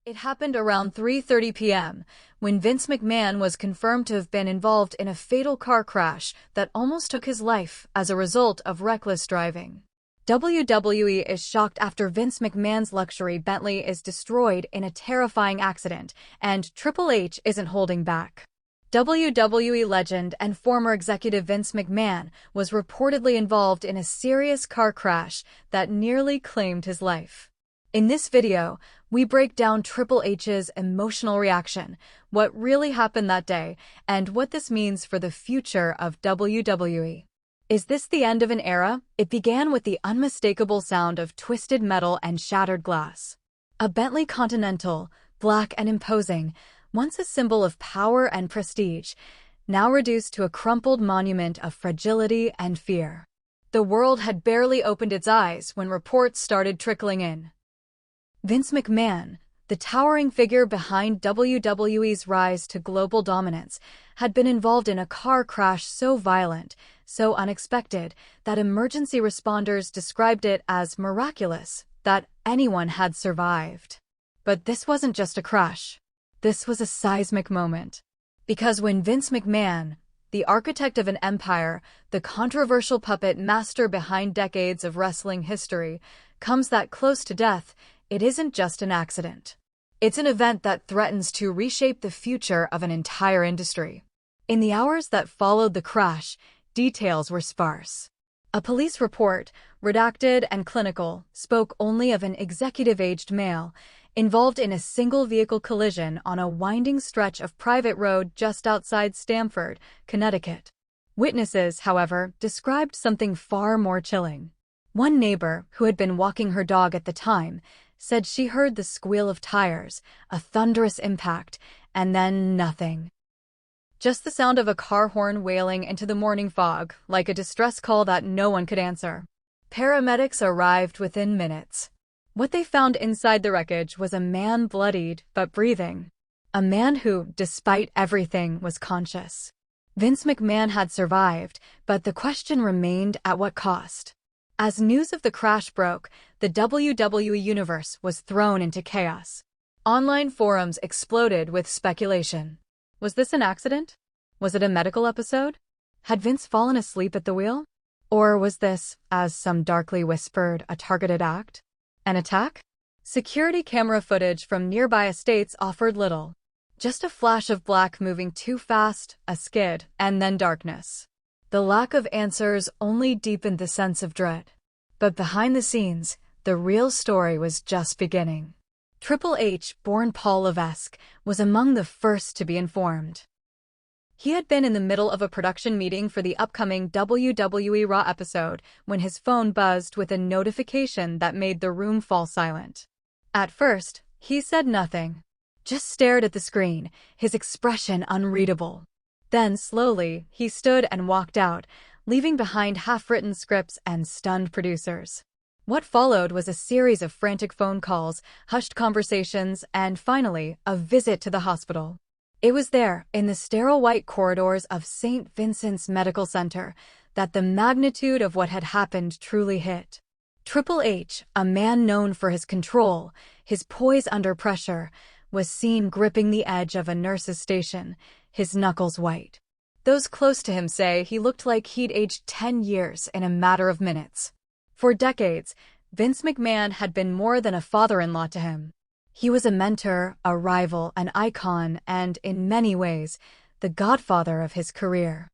It happened around 3:30 p.m. when Vince McMahon was confirmed to have been involved in a fatal car crash that almost took his life as a result of reckless driving. WWE is shocked after Vince McMahon's luxury Bentley is destroyed in a terrifying accident, and Triple H isn't holding back. WWE legend and former executive Vince McMahon was reportedly involved in a serious car crash that nearly claimed his life. In this video, we break down Triple H's emotional reaction, what really happened that day, and what this means for the future of WWE. Is this the end of an era? It began with the unmistakable sound of twisted metal and shattered glass. A Bentley Continental, black and imposing, once a symbol of power and prestige, now reduced to a crumpled monument of fragility and fear. The world had barely opened its eyes when reports started trickling in. Vince McMahon, the towering figure behind WWE's rise to global dominance, had been involved in a car crash so violent, so unexpected, that emergency responders described it as miraculous that anyone had survived. But this wasn't just a crash. This was a seismic moment. Because when Vince McMahon, the architect of an empire, the controversial puppet master behind decades of wrestling history, comes that close to death, it isn't just an accident. It's an event that threatens to reshape the future of an entire industry. In the hours that followed the crash, details were sparse. A police report, redacted and clinical, spoke only of an executive-aged male involved in a single-vehicle collision on a winding stretch of private road just outside Stamford, Connecticut. Witnesses, however, described something far more chilling. One neighbor, who had been walking her dog at the time, said she heard the squeal of tires, a thunderous impact, and then nothing. Just the sound of a car horn wailing into the morning fog, like a distress call that no one could answer. Paramedics arrived within minutes. What they found inside the wreckage was a man bloodied but breathing. A man who, despite everything, was conscious. Vince McMahon had survived, but the question remained, at what cost? As news of the crash broke, the WWE universe was thrown into chaos. Online forums exploded with speculation. Was this an accident? Was it a medical episode? Had Vince fallen asleep at the wheel? Or was this, as some darkly whispered, a targeted act? An attack? Security camera footage from nearby estates offered little. Just a flash of black moving too fast, a skid, and then darkness. The lack of answers only deepened the sense of dread. But behind the scenes, the real story was just beginning. Triple H, born Paul Levesque, was among the first to be informed. He had been in the middle of a production meeting for the upcoming WWE Raw episode when his phone buzzed with a notification that made the room fall silent. At first, he said nothing, just stared at the screen, his expression unreadable. Then, slowly, he stood and walked out, leaving behind half-written scripts and stunned producers. What followed was a series of frantic phone calls, hushed conversations, and finally, a visit to the hospital. It was there, in the sterile white corridors of St. Vincent's Medical Center, that the magnitude of what had happened truly hit. Triple H, a man known for his control, his poise under pressure, was seen gripping the edge of a nurse's station, his knuckles white. Those close to him say he looked like he'd aged 10 years in a matter of minutes. For decades, Vince McMahon had been more than a father-in-law to him. He was a mentor, a rival, an icon, and, in many ways, the godfather of his career.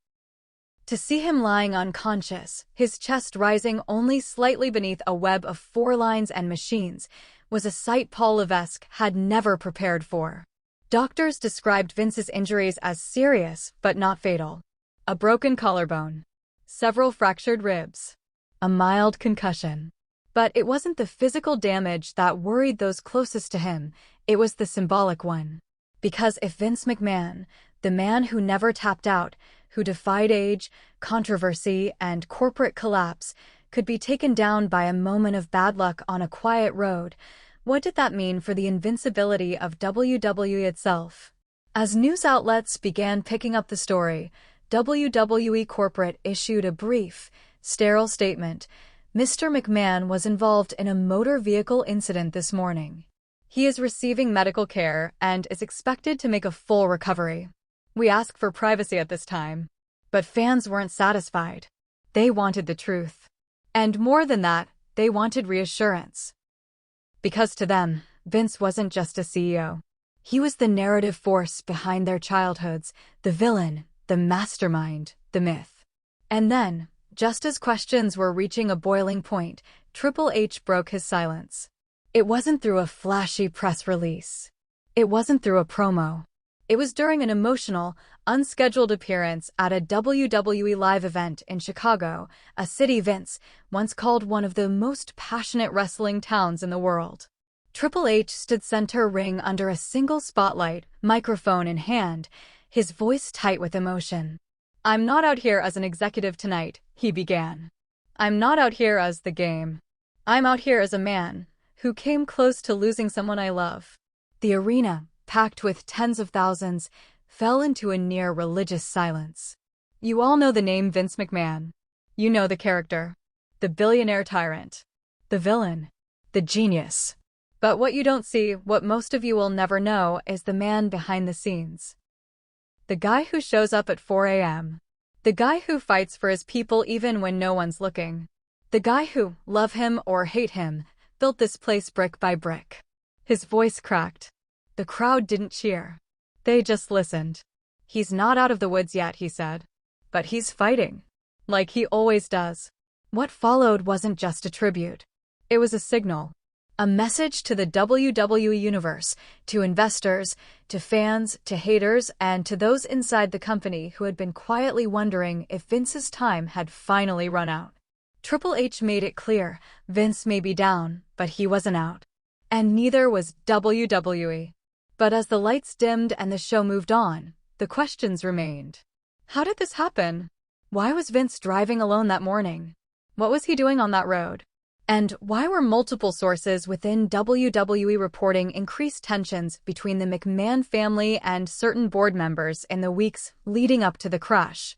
To see him lying unconscious, his chest rising only slightly beneath a web of 4 lines and machines, was a sight Paul Levesque had never prepared for. Doctors described Vince's injuries as serious but not fatal. A broken collarbone, several fractured ribs, a mild concussion. But it wasn't the physical damage that worried those closest to him, it was the symbolic one. Because if Vince McMahon, the man who never tapped out, who defied age, controversy, and corporate collapse, could be taken down by a moment of bad luck on a quiet road, what did that mean for the invincibility of WWE itself? As news outlets began picking up the story, WWE corporate issued a brief, sterile statement. Mr. McMahon was involved in a motor vehicle incident this morning. He is receiving medical care and is expected to make a full recovery. We ask for privacy at this time. But fans weren't satisfied. They wanted the truth. And more than that, they wanted reassurance. Because to them, Vince wasn't just a CEO. He was the narrative force behind their childhoods, the villain, the mastermind, the myth. And then, just as questions were reaching a boiling point, Triple H broke his silence. It wasn't through a flashy press release. It wasn't through a promo. It was during an emotional, unscheduled appearance at a WWE live event in Chicago, a city Vince once called one of the most passionate wrestling towns in the world. Triple H stood center ring under a single spotlight, microphone in hand, his voice tight with emotion. "I'm not out here as an executive tonight," he began. "I'm not out here as the game. I'm out here as a man who came close to losing someone I love." The arena, packed with tens of thousands, fell into a near-religious silence. You all know the name Vince McMahon. You know the character. The billionaire tyrant. The villain. The genius. But what you don't see, what most of you will never know, is the man behind the scenes. The guy who shows up at 4 a.m. The guy who fights for his people even when no one's looking. The guy who, love him or hate him, built this place brick by brick. His voice cracked. The crowd didn't cheer. They just listened. "He's not out of the woods yet," he said. "But he's fighting. Like he always does." What followed wasn't just a tribute. It was a signal. A message to the WWE universe, to investors, to fans, to haters, and to those inside the company who had been quietly wondering if Vince's time had finally run out. Triple H made it clear, Vince may be down, but he wasn't out. And neither was WWE. But as the lights dimmed and the show moved on, the questions remained. How did this happen? Why was Vince driving alone that morning? What was he doing on that road? And why were multiple sources within WWE reporting increased tensions between the McMahon family and certain board members in the weeks leading up to the crash?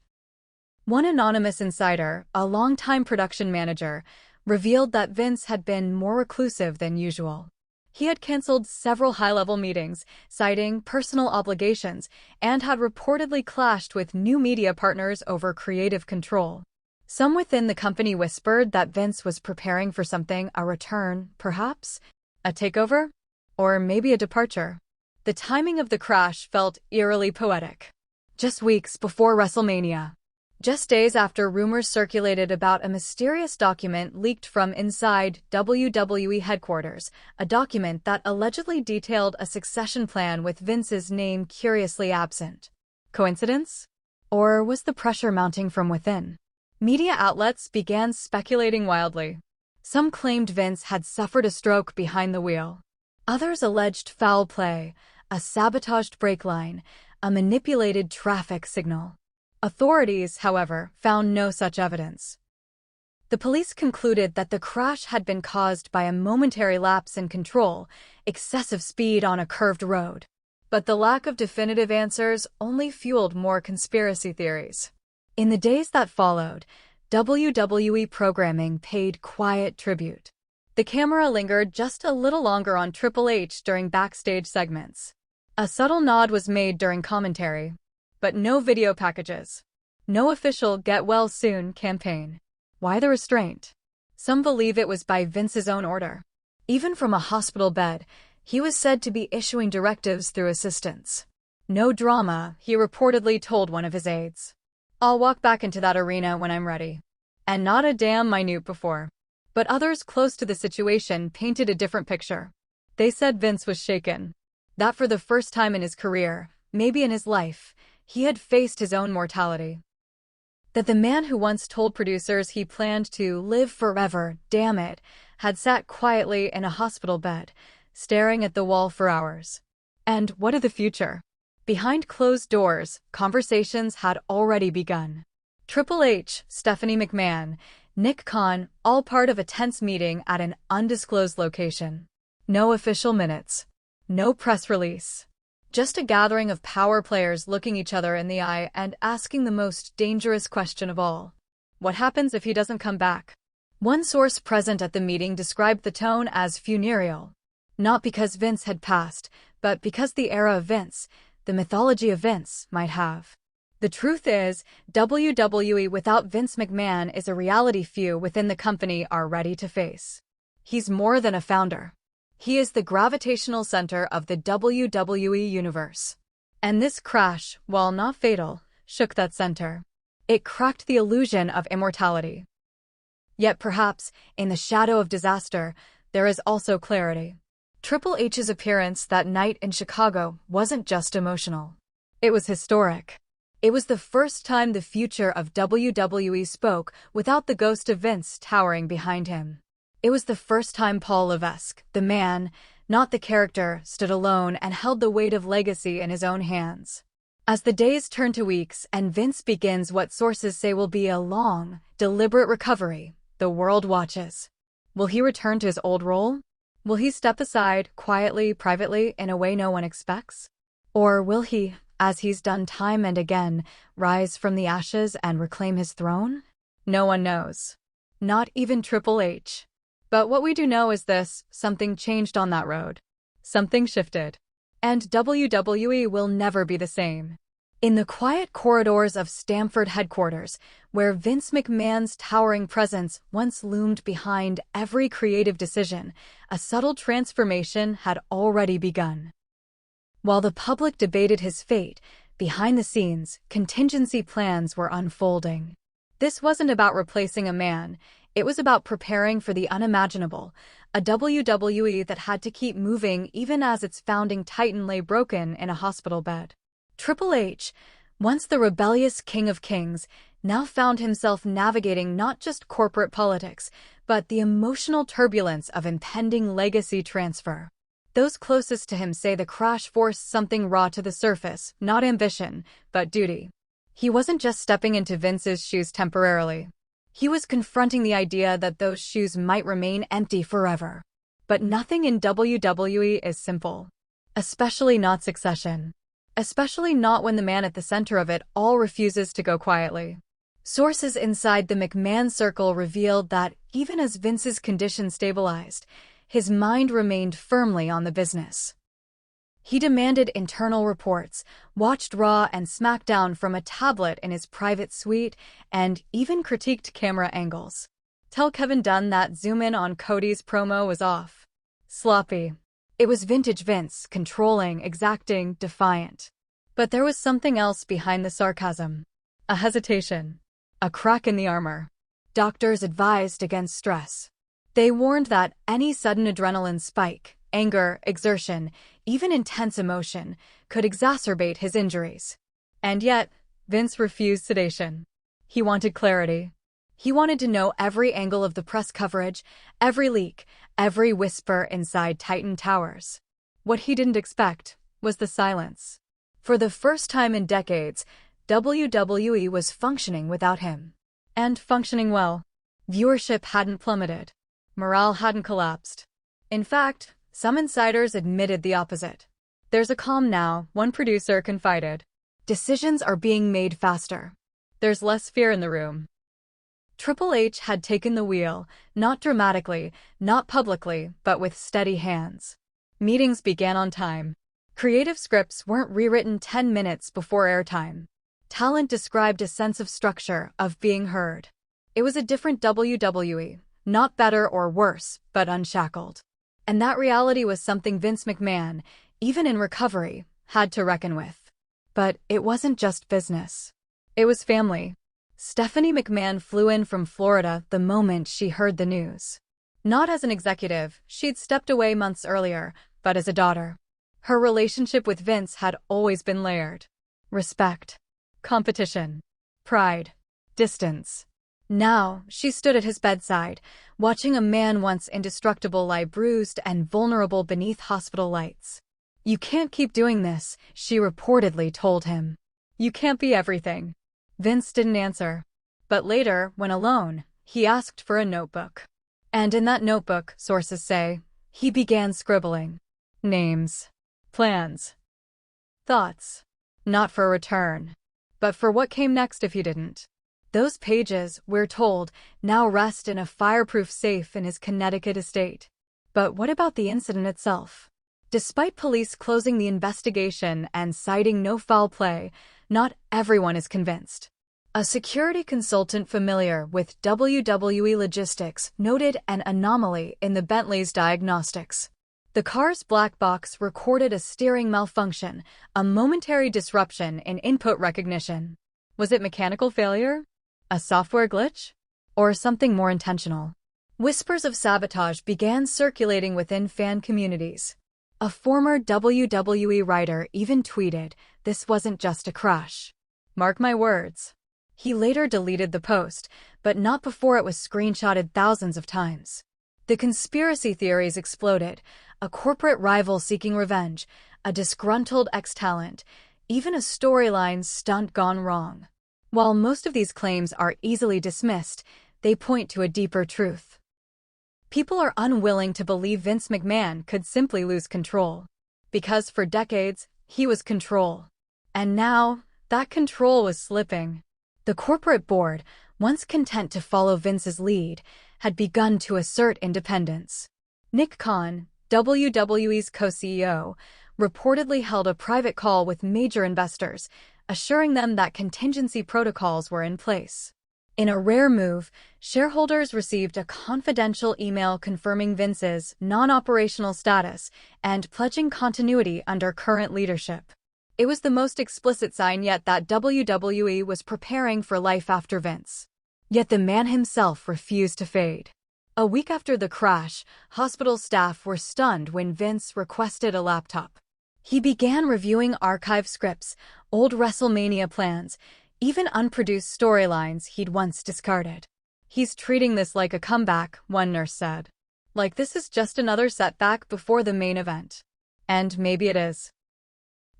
One anonymous insider, a longtime production manager, revealed that Vince had been more reclusive than usual. He had canceled several high-level meetings, citing personal obligations, and had reportedly clashed with new media partners over creative control. Some within the company whispered that Vince was preparing for something, a return, perhaps? A takeover? Or maybe a departure? The timing of the crash felt eerily poetic. Just weeks before WrestleMania. Just days after rumors circulated about a mysterious document leaked from inside WWE headquarters, a document that allegedly detailed a succession plan with Vince's name curiously absent. Coincidence? Or was the pressure mounting from within? Media outlets began speculating wildly. Some claimed Vince had suffered a stroke behind the wheel. Others alleged foul play, a sabotaged brake line, a manipulated traffic signal. Authorities, however, found no such evidence. The police concluded that the crash had been caused by a momentary lapse in control, excessive speed on a curved road. But the lack of definitive answers only fueled more conspiracy theories. In the days that followed, WWE programming paid quiet tribute. The camera lingered just a little longer on Triple H during backstage segments. A subtle nod was made during commentary. But no video packages. No official get-well-soon campaign. Why the restraint? Some believe it was by Vince's own order. Even from a hospital bed, he was said to be issuing directives through assistants. "No drama," he reportedly told one of his aides. "I'll walk back into that arena when I'm ready." And not a damn minute before. But others close to the situation painted a different picture. They said Vince was shaken. That for the first time in his career, maybe in his life, he had faced his own mortality. That the man who once told producers he planned to live forever, damn it, had sat quietly in a hospital bed, staring at the wall for hours. And what of the future? Behind closed doors, conversations had already begun. Triple H, Stephanie McMahon, Nick Khan, all part of a tense meeting at an undisclosed location. No official minutes. No press release. Just a gathering of power players looking each other in the eye and asking the most dangerous question of all. What happens if he doesn't come back? One source present at the meeting described the tone as funereal. Not because Vince had passed, but because the era of Vince, the mythology of Vince, might have. The truth is, WWE without Vince McMahon is a reality few within the company are ready to face. He's more than a founder. He is the gravitational center of the WWE universe. And this crash, while not fatal, shook that center. It cracked the illusion of immortality. Yet perhaps, in the shadow of disaster, there is also clarity. Triple H's appearance that night in Chicago wasn't just emotional. It was historic. It was the first time the future of WWE spoke without the ghost of Vince towering behind him. It was the first time Paul Levesque, the man, not the character, stood alone and held the weight of legacy in his own hands. As the days turn to weeks and Vince begins what sources say will be a long, deliberate recovery, the world watches. Will he return to his old role? Will he step aside, quietly, privately, in a way no one expects? Or will he, as he's done time and again, rise from the ashes and reclaim his throne? No one knows. Not even Triple H. But what we do know is this: something changed on that road. Something shifted. And WWE will never be the same. In the quiet corridors of Stamford headquarters, where Vince McMahon's towering presence once loomed behind every creative decision, a subtle transformation had already begun. While the public debated his fate, behind the scenes, contingency plans were unfolding. This wasn't about replacing a man. It was about preparing for the unimaginable, a WWE that had to keep moving even as its founding titan lay broken in a hospital bed. Triple H, once the rebellious King of Kings, now found himself navigating not just corporate politics, but the emotional turbulence of impending legacy transfer. Those closest to him say the crash forced something raw to the surface, not ambition, but duty. He wasn't just stepping into Vince's shoes temporarily. He was confronting the idea that those shoes might remain empty forever. But nothing in WWE is simple. Especially not succession. Especially not when the man at the center of it all refuses to go quietly. Sources inside the McMahon circle revealed that even as Vince's condition stabilized, his mind remained firmly on the business. He demanded internal reports, watched Raw and SmackDown from a tablet in his private suite, and even critiqued camera angles. Tell Kevin Dunn that zoom in on Cody's promo was off. Sloppy. It was vintage Vince, controlling, exacting, defiant. But there was something else behind the sarcasm. A hesitation. A crack in the armor. Doctors advised against stress. They warned that any sudden adrenaline spike, anger, exertion, even intense emotion, could exacerbate his injuries. And yet, Vince refused sedation. He wanted clarity. He wanted to know every angle of the press coverage, every leak, every whisper inside Titan Towers. What he didn't expect was the silence. For the first time in decades, WWE was functioning without him. And functioning well. Viewership hadn't plummeted. Morale hadn't collapsed. In fact, some insiders admitted the opposite. There's a calm now, one producer confided. Decisions are being made faster. There's less fear in the room. Triple H had taken the wheel, not dramatically, not publicly, but with steady hands. Meetings began on time. Creative scripts weren't rewritten 10 minutes before airtime. Talent described a sense of structure, of being heard. It was a different WWE, not better or worse, but unshackled. And that reality was something Vince McMahon, even in recovery, had to reckon with. But it wasn't just business. It was family. Stephanie McMahon flew in from Florida the moment she heard the news. Not as an executive, she'd stepped away months earlier, but as a daughter. Her relationship with Vince had always been layered. Respect. Competition. Pride. Distance. Now, she stood at his bedside, watching a man once indestructible lie bruised and vulnerable beneath hospital lights. "You can't keep doing this," she reportedly told him. "You can't be everything." Vince didn't answer. But later, when alone, he asked for a notebook. And in that notebook, sources say, he began scribbling. Names. Plans. Thoughts. Not for a return. But for what came next if he didn't. Those pages, we're told, now rest in a fireproof safe in his Connecticut estate. But what about the incident itself? Despite police closing the investigation and citing no foul play, not everyone is convinced. A security consultant familiar with WWE logistics noted an anomaly in the Bentley's diagnostics. The car's black box recorded a steering malfunction, a momentary disruption in input recognition. Was it mechanical failure? A software glitch? Or something more intentional? Whispers of sabotage began circulating within fan communities. A former WWE writer even tweeted, "This wasn't just a crash. Mark my words." He later deleted the post, but not before it was screenshotted thousands of times. The conspiracy theories exploded: a corporate rival seeking revenge, a disgruntled ex-talent, even a storyline stunt gone wrong. While most of these claims are easily dismissed, they point to a deeper truth. People are unwilling to believe Vince McMahon could simply lose control. Because for decades, he was control. And now, that control was slipping. The corporate board, once content to follow Vince's lead, had begun to assert independence. Nick Khan, WWE's co-CEO, reportedly held a private call with major investors, assuring them that contingency protocols were in place. In a rare move, shareholders received a confidential email confirming Vince's non-operational status and pledging continuity under current leadership. It was the most explicit sign yet that WWE was preparing for life after Vince. Yet the man himself refused to fade. A week after the crash, hospital staff were stunned when Vince requested a laptop. He began reviewing archive scripts, old WrestleMania plans, even unproduced storylines he'd once discarded. "He's treating this like a comeback," one nurse said. "Like this is just another setback before the main event." And maybe it is.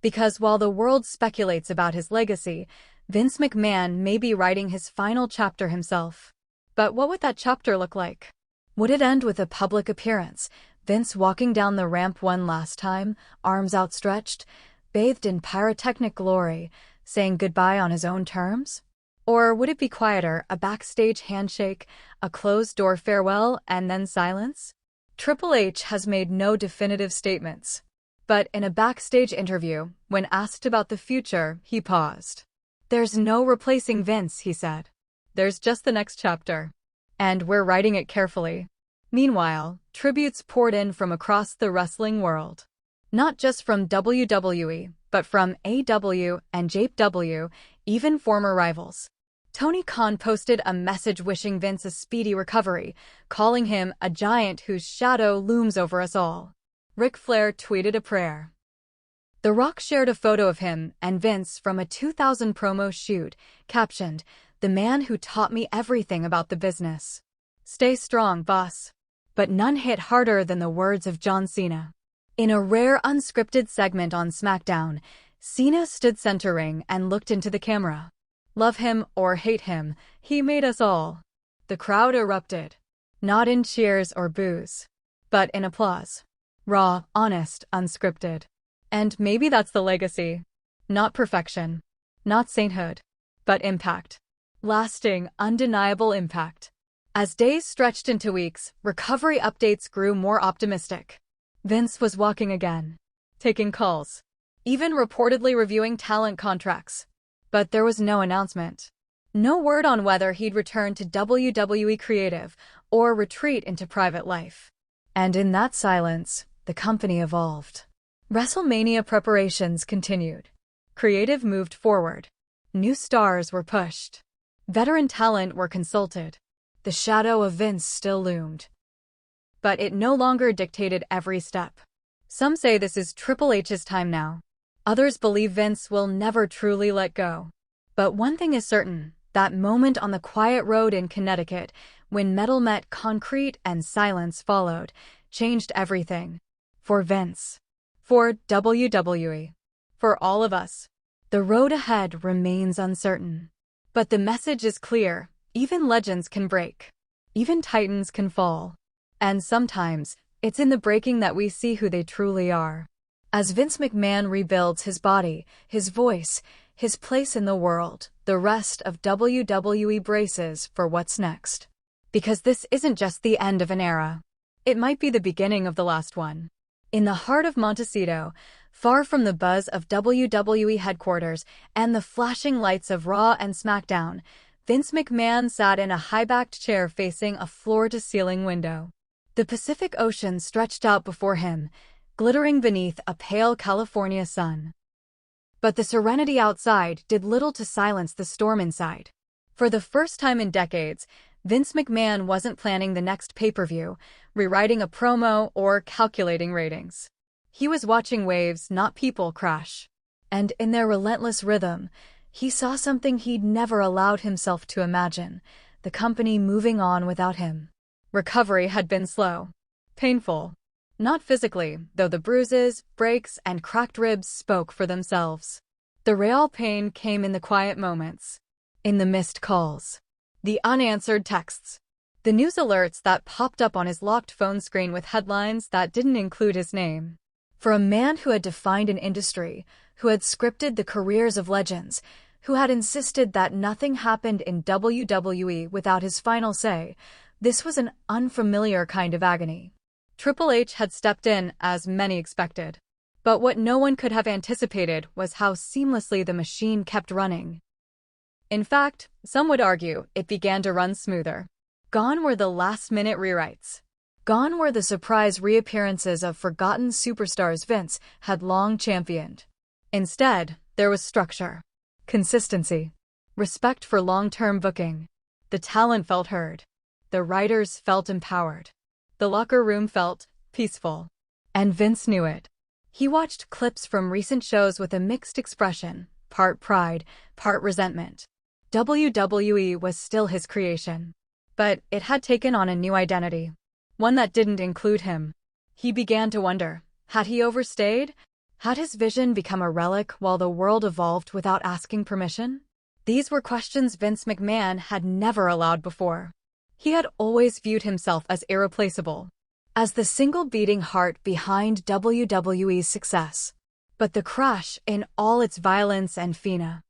Because while the world speculates about his legacy, Vince McMahon may be writing his final chapter himself. But what would that chapter look like? Would it end with a public appearance, Vince walking down the ramp one last time, arms outstretched, bathed in pyrotechnic glory, saying goodbye on his own terms? Or would it be quieter, a backstage handshake, a closed-door farewell, and then silence? Triple H has made no definitive statements. But in a backstage interview, when asked about the future, he paused. "There's no replacing Vince," he said. "There's just the next chapter. And we're writing it carefully." Meanwhile, tributes poured in from across the wrestling world. Not just from WWE, but from AEW and JPW, even former rivals. Tony Khan posted a message wishing Vince a speedy recovery, calling him a giant whose shadow looms over us all. Ric Flair tweeted a prayer. The Rock shared a photo of him and Vince from a 2000 promo shoot, captioned, "The man who taught me everything about the business. Stay strong, boss." But none hit harder than the words of John Cena. In a rare unscripted segment on SmackDown, Cena stood center ring and looked into the camera. Love him or hate him, he made us all. The crowd erupted. Not in cheers or boos, but in applause. Raw, honest, unscripted. And maybe that's the legacy. Not perfection. Not sainthood. But impact. Lasting, undeniable impact. As days stretched into weeks, recovery updates grew more optimistic. Vince was walking again. Taking calls. Even reportedly reviewing talent contracts. But there was no announcement. No word on whether he'd return to WWE Creative or retreat into private life. And in that silence, the company evolved. WrestleMania preparations continued. Creative moved forward. New stars were pushed. Veteran talent were consulted. The shadow of Vince still loomed. But it no longer dictated every step. Some say this is Triple H's time now. Others believe Vince will never truly let go. But one thing is certain, that moment on the quiet road in Connecticut, when metal met concrete and silence followed, changed everything. For Vince. For WWE. For all of us. The road ahead remains uncertain. But the message is clear: even legends can break. Even titans can fall. And sometimes, it's in the breaking that we see who they truly are. As Vince McMahon rebuilds his body, his voice, his place in the world, the rest of WWE braces for what's next. Because this isn't just the end of an era. It might be the beginning of the last one. In the heart of Montecito, far from the buzz of WWE headquarters and the flashing lights of Raw and SmackDown, Vince McMahon sat in a high-backed chair facing a floor-to-ceiling window. The Pacific Ocean stretched out before him, glittering beneath a pale California sun. But the serenity outside did little to silence the storm inside. For the first time in decades, Vince McMahon wasn't planning the next pay-per-view, rewriting a promo, or calculating ratings. He was watching waves, not people, crash. And in their relentless rhythm, he saw something he'd never allowed himself to imagine: the company moving on without him. Recovery had been slow. Painful. Not physically, though the bruises, breaks, and cracked ribs spoke for themselves. The real pain came in the quiet moments. In the missed calls. The unanswered texts. The news alerts that popped up on his locked phone screen with headlines that didn't include his name. For a man who had defined an industry, who had scripted the careers of legends, who had insisted that nothing happened in WWE without his final say, this was an unfamiliar kind of agony. Triple H had stepped in, as many expected. But what no one could have anticipated was how seamlessly the machine kept running. In fact, some would argue it began to run smoother. Gone were the last-minute rewrites. Gone were the surprise reappearances of forgotten superstars Vince had long championed. Instead, there was structure, consistency, respect for long-term booking. The talent felt heard. The writers felt empowered. The locker room felt peaceful. And Vince knew it. He watched clips from recent shows with a mixed expression, part pride, part resentment. WWE was still his creation. But it had taken on a new identity. One that didn't include him. He began to wonder, had he overstayed? Had his vision become a relic while the world evolved without asking permission? These were questions Vince McMahon had never allowed before. He had always viewed himself as irreplaceable, as the single beating heart behind WWE's success. But the crash, in all its violence and fina,